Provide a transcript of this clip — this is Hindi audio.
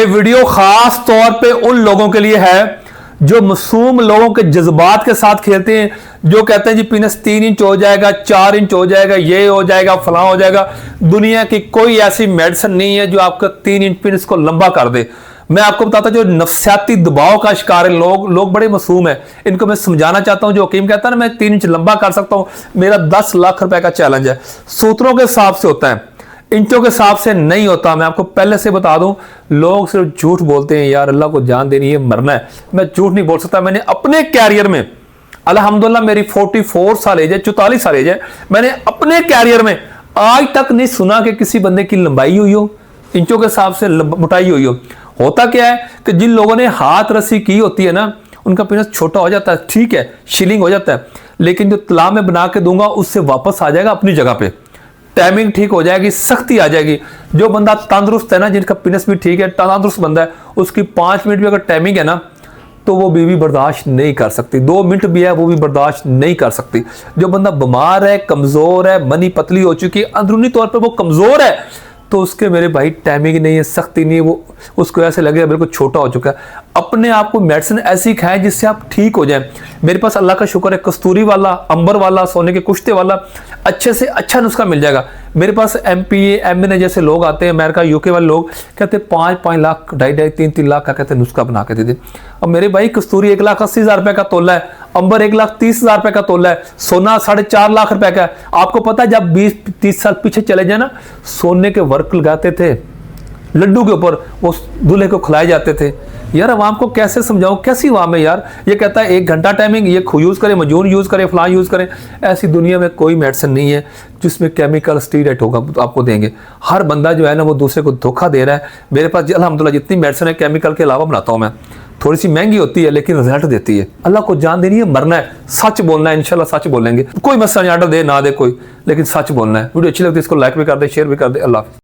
ये वीडियो खास तौर पे उन लोगों के लिए है जो मासूम लोगों के जज्बात के साथ खेलते हैं, जो कहते हैं जी पीनस 3 इंच हो जाएगा, 4 इंच हो जाएगा, ये हो जाएगा, फलां हो जाएगा। दुनिया की कोई ऐसी मेडिसिन नहीं है जो आपका 3 इंच पीनस को लंबा कर दे। मैं आपको बताता जो नफ्सियाती दबाव का शिकार है लोग बड़े मासूम है, इनको मैं समझाना चाहता हूं। जो हकीम कहता है ना मैं 3 इंच लंबा कर सकता हूं, मेरा 10 लाख रुपए का चैलेंज है। सूत्रों के हिसाब से होता है, इंचों के हिसाब से नहीं होता। मैं आपको पहले से बता दूं, लोग सिर्फ झूठ बोलते हैं, यार अल्लाह को जान देनी है, मरना है। मैं झूठ नहीं बोल सकता। मैंने अपने कैरियर में अल्हम्दुलिल्लाह मेरी 44 साल एज है, 44 साल एज है, मैंने अपने कैरियर में आज तक नहीं सुना कि किसी बंदे की लंबाई हुई हो, इंचों के हिसाब से मोटाई हुई हो। होता क्या है कि जिन लोगों ने हाथ रस्सी की होती है ना, उनका पीनस छोटा हो जाता है, ठीक है, शिलिंग हो जाता है, लेकिन जो तला में बना के दूंगा उससे वापस आ जाएगा अपनी जगह पे, टाइमिंग ठीक हो जाएगी, सख्ती आ जाएगी। जो बंदा तंदुरुस्त है ना, जिनका पिनस भी ठीक है, तंदुरुस्त बंदा है, उसकी 5 मिनट भी अगर टाइमिंग है ना, तो वो बीवी बर्दाश्त नहीं कर सकती। 2 मिनट भी है वो भी बर्दाश्त नहीं कर सकती। जो बंदा बीमार है, कमजोर है, मनी पतली हो चुकी है, अंदरूनी तौर पर वो कमजोर है, तो उसके मेरे भाई टाइमिंग नहीं है, सख्ती नहीं है, वो उसको ऐसे लगेगा बिल्कुल छोटा हो चुका है। अपने आप को मेडिसिन ऐसी खाएं जिससे आप ठीक हो जाएं। मेरे पास अल्लाह का शुक्र है कस्तूरी वाला, अंबर वाला, सोने के कुश्ते वाला अच्छे से अच्छा नुस्खा मिल जाएगा। मेरे पास MPA MNA जैसे लोग आते हैं, अमेरिका UK वाले लोग, कहते 5-5 लाख, 2.5 3-3 लाख का कहते नुस्खा बना के दे दे। अब मेरे भाई कस्तूरी 1,80,000 रुपए का तोला है, अंबर 1,30,000 रुपए का तोला है, सोना 4.5 लाख रुपए का है। आपको पता है जब 20-30 साल पीछे चले जाए ना, सोने के वर्क लगाते थे लड्डू के ऊपर, वो दूल्हे को खिलाए जाते थे। यार अवाम को कैसे समझाऊं, कैसी अवाम है यार। ये कहता है 1 घंटा टाइमिंग, ये यूज करे, मजून यूज करे, फलां यूज करें। ऐसी दुनिया में कोई मेडिसिन नहीं है जिसमें केमिकल स्टीरॉयड होगा, तो आपको देंगे। हर बंदा जो है ना वो दूसरे को धोखा दे रहा है। मेरे पास अल्हम्दुलिल्लाह जितनी मेडिसिन है केमिकल के अलावा बनाता हूं मैं, थोड़ी सी महंगी होती है लेकिन रिजल्ट देती है। अल्लाह को जान देनी है, मरना है, सच बोलना है, इंशाल्लाह सच बोलेंगे। कोई मसला नहीं, आर्डर दे ना दे कोई, लेकिन सच बोलना है। वीडियो अच्छी लगती है इसको लाइक भी कर दे, शेयर भी कर दे। अल्लाह हाफ़िज़।